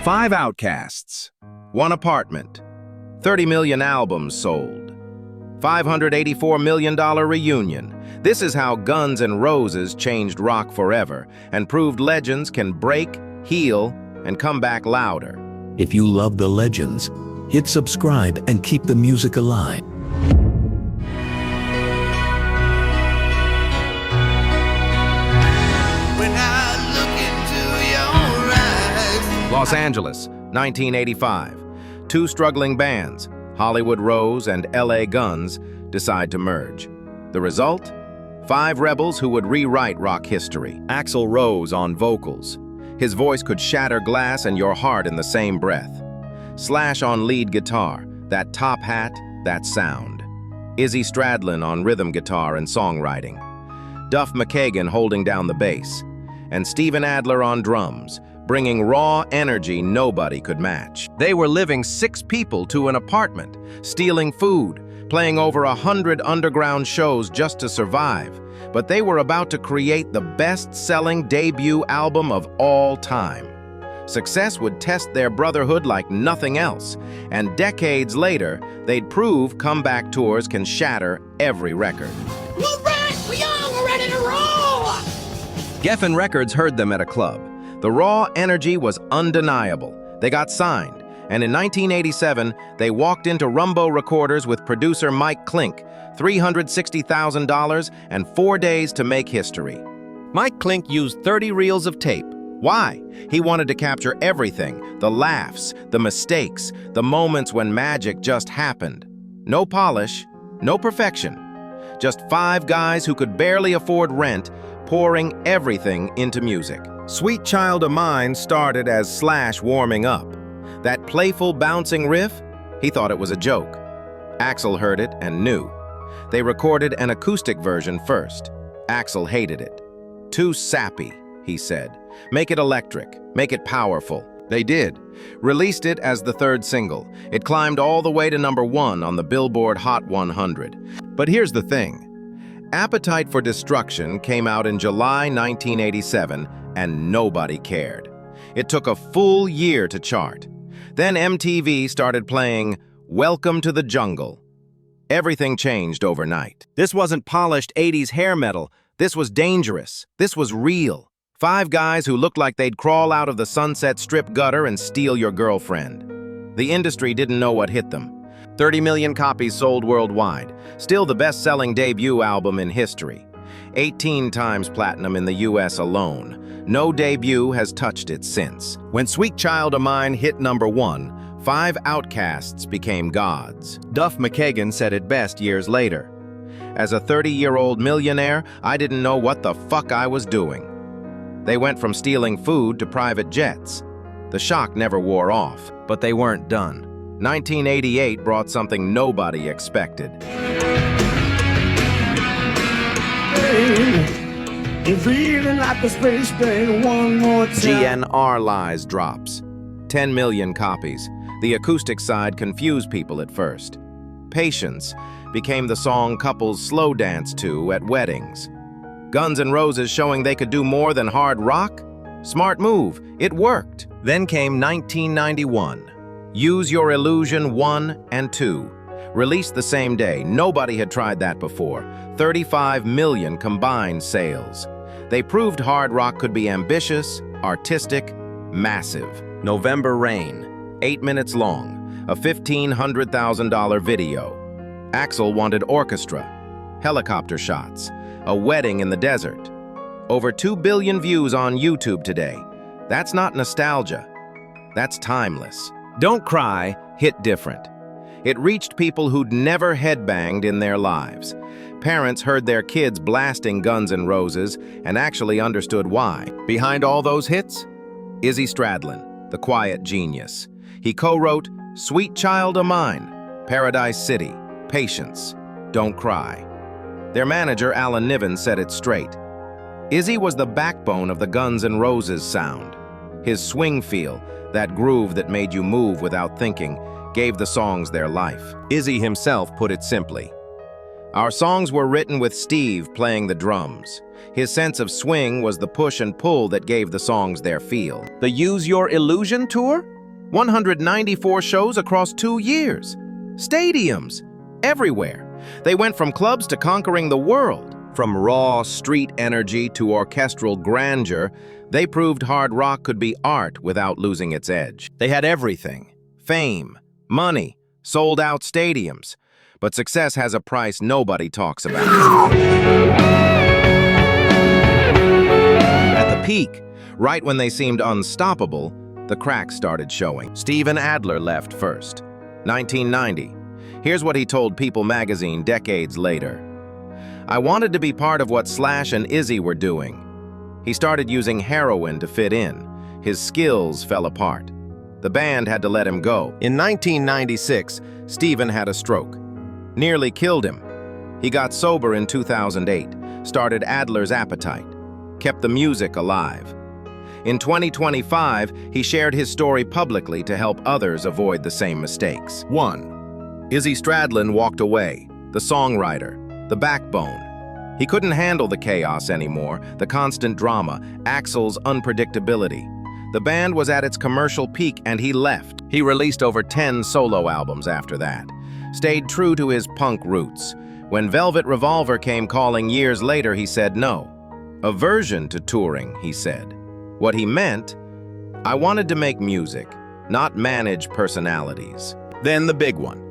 5 outcasts, 1 apartment, 30 million albums sold, $584 million reunion. This is how Guns N' Roses changed rock forever and proved legends can break, heal, and come back louder. If you love the legends, hit subscribe and keep the music alive. Los Angeles, 1985. 2 struggling bands, Hollywood Rose and LA Guns, decide to merge. The result? 5 rebels who would rewrite rock history. Axl Rose on vocals. His voice could shatter glass and your heart in the same breath. Slash on lead guitar, that top hat, that sound. Izzy Stradlin on rhythm guitar and songwriting. Duff McKagan holding down the bass. And Steven Adler on drums, bringing raw energy nobody could match. They were living 6 people to an apartment, stealing food, playing over 100 underground shows just to survive. But they were about to create the best-selling debut album of all time. Success would test their brotherhood like nothing else, and decades later, they'd prove comeback tours can shatter every record. All right, we're ready to roll! Geffen Records heard them at a club. The raw energy was undeniable. They got signed, and in 1987, they walked into Rumbo Recorders with producer Mike Klink, $360,000 and 4 days to make history. Mike Klink used 30 reels of tape. Why? He wanted to capture everything, the laughs, the mistakes, the moments when magic just happened. No polish, no perfection. Just 5 guys who could barely afford rent, pouring everything into music. Sweet Child of Mine started as Slash warming up. That playful bouncing riff, he thought it was a joke. Axl heard it and knew. They recorded an acoustic version first. Axl hated it. Too sappy, he said. Make it electric, make it powerful. They did. Released it as the 3rd single. It climbed all the way to #1 on the Billboard Hot 100. But here's the thing. Appetite for Destruction came out in July 1987, and nobody cared. It took a full year to chart. Then MTV started playing Welcome to the Jungle. Everything changed overnight. This wasn't polished 80s hair metal. This was dangerous. This was real. 5 guys who looked like they'd crawl out of the Sunset Strip gutter and steal your girlfriend. The industry didn't know what hit them. 30 million copies sold worldwide. Still the best-selling debut album in history. 18 times platinum in the US alone. No debut has touched it since. When Sweet Child of Mine hit #1, 5 outcasts became gods. Duff McKagan said it best years later. As a 30-year-old millionaire, I didn't know what the fuck I was doing. They went from stealing food to private jets. The shock never wore off, but they weren't done. 1988 brought something nobody expected. You're feeling like a space plane one more time. GNR Lies drops. 10 million copies. The acoustic side confused people at first. Patience became the song couples slow dance to at weddings. Guns N' Roses showing they could do more than hard rock? Smart move, it worked. Then came 1991. Use Your Illusion 1 and 2. Released the same day, nobody had tried that before. 35 million combined sales. They proved hard rock could be ambitious, artistic, massive. November Rain, 8 minutes long, a $1,500,000 video. Axl wanted orchestra, helicopter shots, a wedding in the desert. Over 2 billion views on YouTube today. That's not nostalgia. That's timeless. Don't Cry hit different. It reached people who'd never headbanged in their lives. Parents heard their kids blasting Guns N' Roses and actually understood why. Behind all those hits? Izzy Stradlin, the quiet genius. He co-wrote Sweet Child of Mine, Paradise City, Patience, Don't Cry. Their manager, Alan Niven, said it straight. Izzy was the backbone of the Guns N' Roses sound. His swing feel, that groove that made you move without thinking, gave the songs their life. Izzy himself put it simply. Our songs were written with Steve playing the drums. His sense of swing was the push and pull that gave the songs their feel. The Use Your Illusion tour? 194 shows across 2 years. Stadiums. Everywhere. They went from clubs to conquering the world. From raw street energy to orchestral grandeur, they proved hard rock could be art without losing its edge. They had everything. Fame, money, sold-out stadiums. But success has a price nobody talks about. At the peak, right when they seemed unstoppable, the cracks started showing. Steven Adler left first. 1990. Here's what he told People magazine decades later. I wanted to be part of what Slash and Izzy were doing. He started using heroin to fit in. His skills fell apart. The band had to let him go. In 1996, Steven had a stroke. Nearly killed him. He got sober in 2008, started Adler's Appetite, kept the music alive. In 2025, he shared his story publicly to help others avoid the same mistakes. 1. Izzy Stradlin walked away, the songwriter, the backbone. He couldn't handle the chaos anymore, the constant drama, Axl's unpredictability. The band was at its commercial peak and he left. He released over 10 solo albums after that. Stayed true to his punk roots. When Velvet Revolver came calling years later, he said no. Aversion to touring, he said. What he meant, I wanted to make music, not manage personalities. Then the big one,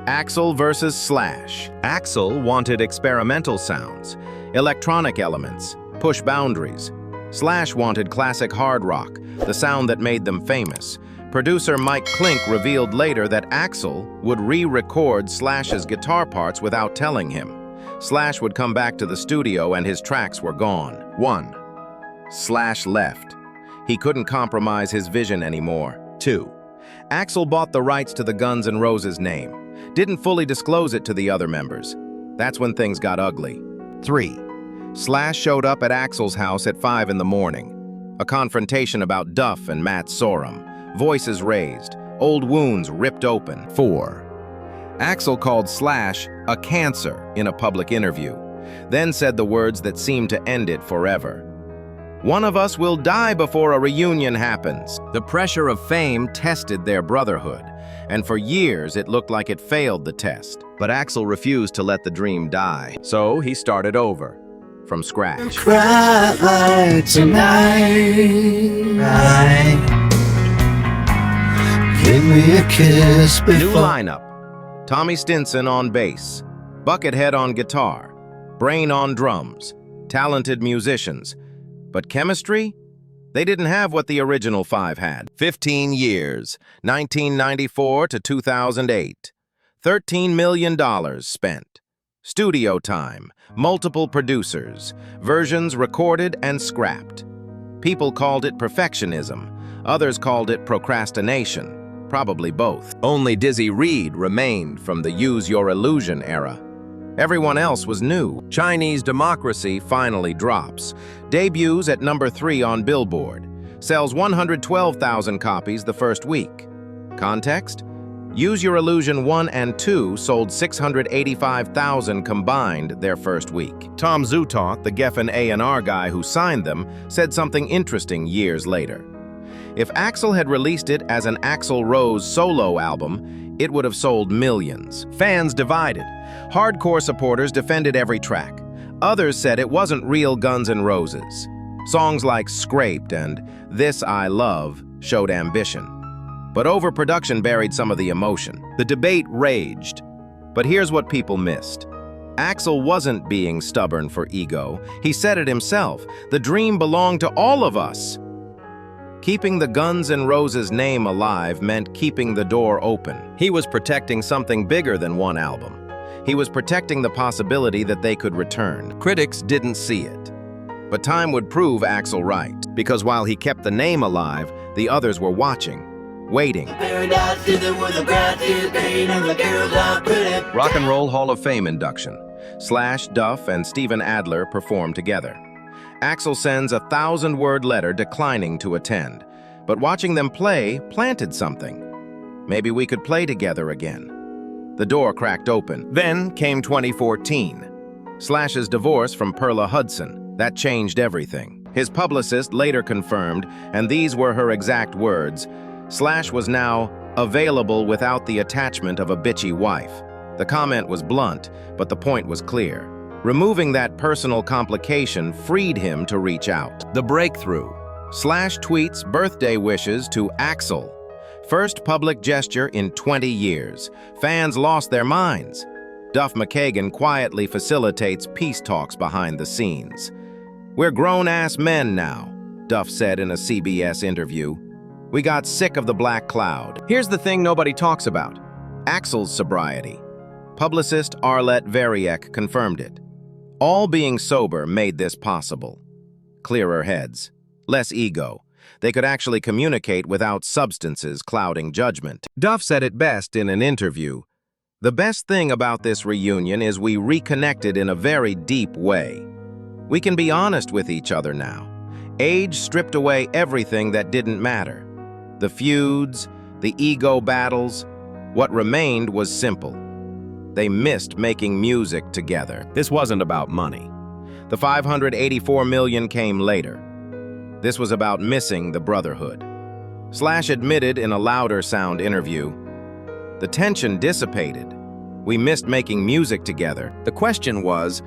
Axl versus Slash. Axl wanted experimental sounds, electronic elements, push boundaries. Slash wanted classic hard rock, the sound that made them famous. Producer Mike Klink revealed later that Axl would re-record Slash's guitar parts without telling him. Slash would come back to the studio and his tracks were gone. 1. Slash left. He couldn't compromise his vision anymore. 2. Axl bought the rights to the Guns N' Roses name. Didn't fully disclose it to the other members. That's when things got ugly. 3. Slash showed up at Axl's house at 5 in the morning. A confrontation about Duff and Matt Sorum. Voices raised, old wounds ripped open. 4. Axl called Slash a cancer in a public interview, then said the words that seemed to end it forever. One of us will die before a reunion happens. The pressure of fame tested their brotherhood, and for years it looked like it failed the test. But Axl refused to let the dream die, so he started over, from scratch. Cry like tonight. Give me a kiss before. New lineup. Tommy Stinson on bass, Buckethead on guitar, Brain on drums, talented musicians. But chemistry? They didn't have what the original 5 had. 15 years, 1994 to 2008. $13 million spent. Studio time, multiple producers, versions recorded and scrapped. People called it perfectionism. Others called it procrastination. Probably both. Only Dizzy Reed remained from the Use Your Illusion era. Everyone else was new. Chinese Democracy finally drops. Debuts at number 3 on Billboard. Sells 112,000 copies the first week. Context? Use Your Illusion 1 and 2 sold 685,000 combined their first week. Tom Zutaut, the Geffen A&R guy who signed them, said something interesting years later. If Axl had released it as an Axl Rose solo album, it would have sold millions. Fans divided. Hardcore supporters defended every track. Others said it wasn't real Guns N' Roses. Songs like Scraped and This I Love showed ambition. But overproduction buried some of the emotion. The debate raged. But here's what people missed. Axl wasn't being stubborn for ego. He said it himself. The dream belonged to all of us. Keeping the Guns N' Roses name alive meant keeping the door open. He was protecting something bigger than one album. He was protecting the possibility that they could return. Critics didn't see it. But time would prove Axl right, because while he kept the name alive, the others were watching, waiting. Rock and Roll Hall of Fame induction. Slash, Duff, and Steven Adler performed together. Axl sends a 1,000-word letter declining to attend, but watching them play planted something. Maybe we could play together again. The door cracked open. Then came 2014. Slash's divorce from Perla Hudson. That changed everything. His publicist later confirmed, and these were her exact words, Slash was now available without the attachment of a bitchy wife. The comment was blunt, but the point was clear. Removing that personal complication freed him to reach out. The breakthrough. Slash tweets birthday wishes to Axl. First public gesture in 20 years. Fans lost their minds. Duff McKagan quietly facilitates peace talks behind the scenes. "We're grown-ass men now," Duff said in a CBS interview. "We got sick of the black cloud." Here's the thing nobody talks about. Axl's sobriety. Publicist Arlette Variek confirmed it. All being sober made this possible. Clearer heads. Less ego. They could actually communicate without substances clouding judgment. Duff said it best in an interview. "The best thing about this reunion is we reconnected in a very deep way. We can be honest with each other now. Age stripped away everything that didn't matter. The feuds, the ego battles. What remained was simple. They missed making music together." This wasn't about money. The $584 million came later. This was about missing the brotherhood. Slash admitted in a Louder Sound interview, "The tension dissipated. We missed making music together. The question was,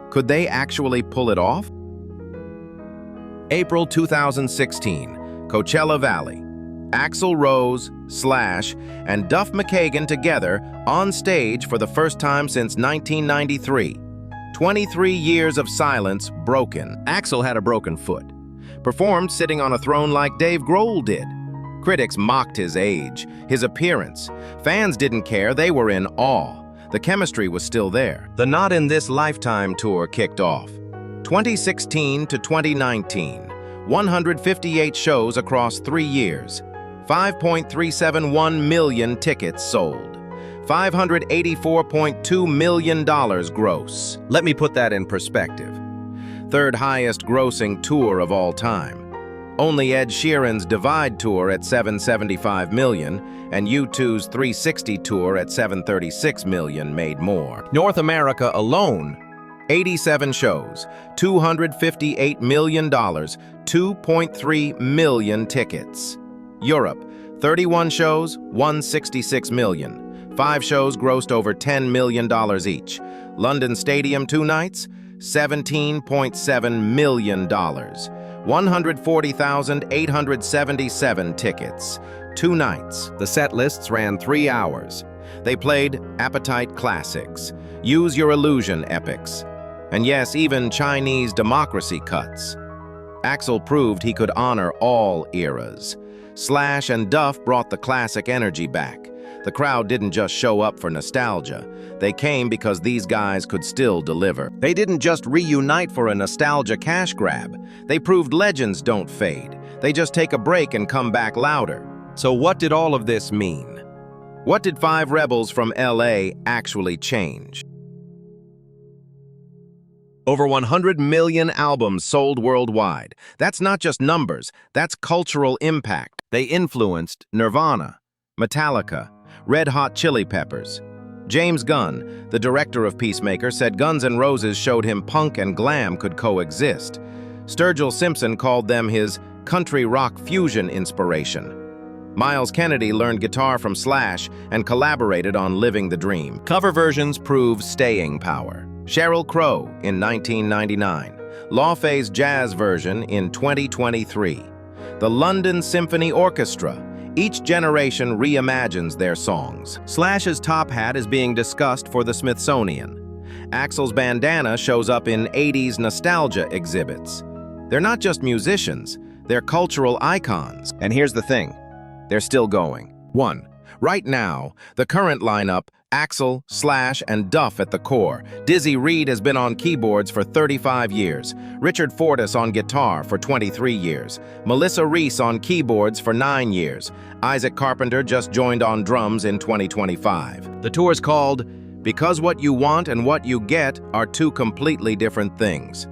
could they actually pull it off?" April 2016, Coachella Valley. Axl Rose, Slash, and Duff McKagan together on stage for the first time since 1993. 23 years of silence broken. Axl had a broken foot. Performed sitting on a throne like Dave Grohl did. Critics mocked his age, his appearance. Fans didn't care, they were in awe. The chemistry was still there. The Not in This Lifetime tour kicked off. 2016 to 2019, 158 shows across 3 years. 5.371 million tickets sold. $584.2 million gross. Let me put that in perspective. Third highest grossing tour of all time. Only Ed Sheeran's Divide tour at $775 million and U2's 360 tour at $736 million made more. North America alone, 87 shows, $258 million, 2.3 million tickets. Europe, 31 shows, $166 million. 5 shows grossed over $10 million each. London Stadium 2 nights, $17.7 million. 140,877 tickets. 2 nights. The set lists ran 3 hours. They played Appetite classics, Use Your Illusion epics, and yes, even Chinese democracy cuts. Axl proved he could honor all eras. Slash and Duff brought the classic energy back. The crowd didn't just show up for nostalgia. They came because these guys could still deliver. They didn't just reunite for a nostalgia cash grab. They proved legends don't fade. They just take a break and come back louder. So what did all of this mean? What did 5 rebels from LA actually change? Over 100 million albums sold worldwide. That's not just numbers, that's cultural impact. They influenced Nirvana, Metallica, Red Hot Chili Peppers. James Gunn, the director of Peacemaker, said Guns N' Roses showed him punk and glam could coexist. Sturgill Simpson called them his country rock fusion inspiration. Miles Kennedy learned guitar from Slash and collaborated on Living the Dream. Cover versions prove staying power. Sheryl Crow in 1999, Lawface's jazz version in 2023. The London Symphony Orchestra. Each generation reimagines their songs. Slash's top hat is being discussed for the Smithsonian. Axl's bandana shows up in 80s nostalgia exhibits. They're not just musicians, they're cultural icons. And here's the thing, they're still going. 1. Right now, the current lineup, Axl, Slash, and Duff at the core. Dizzy Reed has been on keyboards for 35 years. Richard Fortus on guitar for 23 years. Melissa Reese on keyboards for 9 years. Isaac Carpenter just joined on drums in 2025. The tour's called Because What You Want and What You Get Are Two Completely Different Things.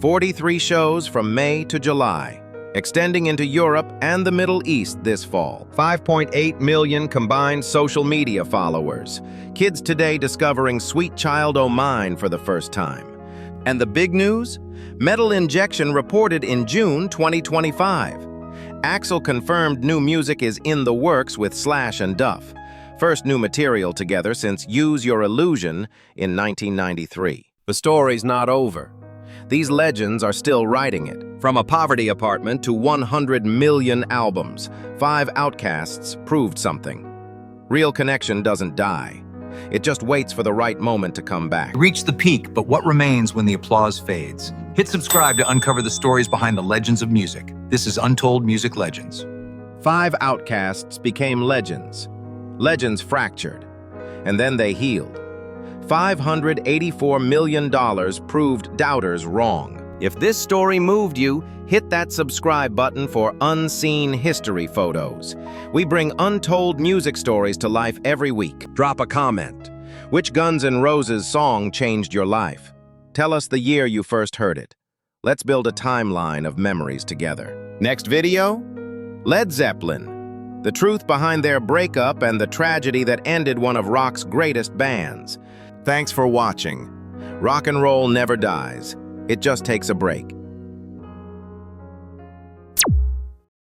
43 shows from May to July, extending into Europe and the Middle East this fall. 5.8 million combined social media followers. Kids today discovering Sweet Child O' Mine for the first time. And the big news? Metal Injection reported in June 2025. Axl confirmed new music is in the works with Slash and Duff. First new material together since Use Your Illusion in 1993. The story's not over. These legends are still writing it. From a poverty apartment to 100 million albums, 5 outcasts proved something. Real connection doesn't die. It just waits for the right moment to come back. Reach the peak, but what remains when the applause fades? Hit subscribe to uncover the stories behind the legends of music. This is Untold Music Legends. 5 outcasts became legends. Legends fractured, and then they healed. $584 million proved doubters wrong. If this story moved you, hit that subscribe button for unseen history photos. We bring untold music stories to life every week. Drop a comment. Which Guns N' Roses song changed your life? Tell us the year you first heard it. Let's build a timeline of memories together. Next video? Led Zeppelin. The truth behind their breakup and the tragedy that ended one of rock's greatest bands. Thanks for watching. Rock and roll never dies. It just takes a break.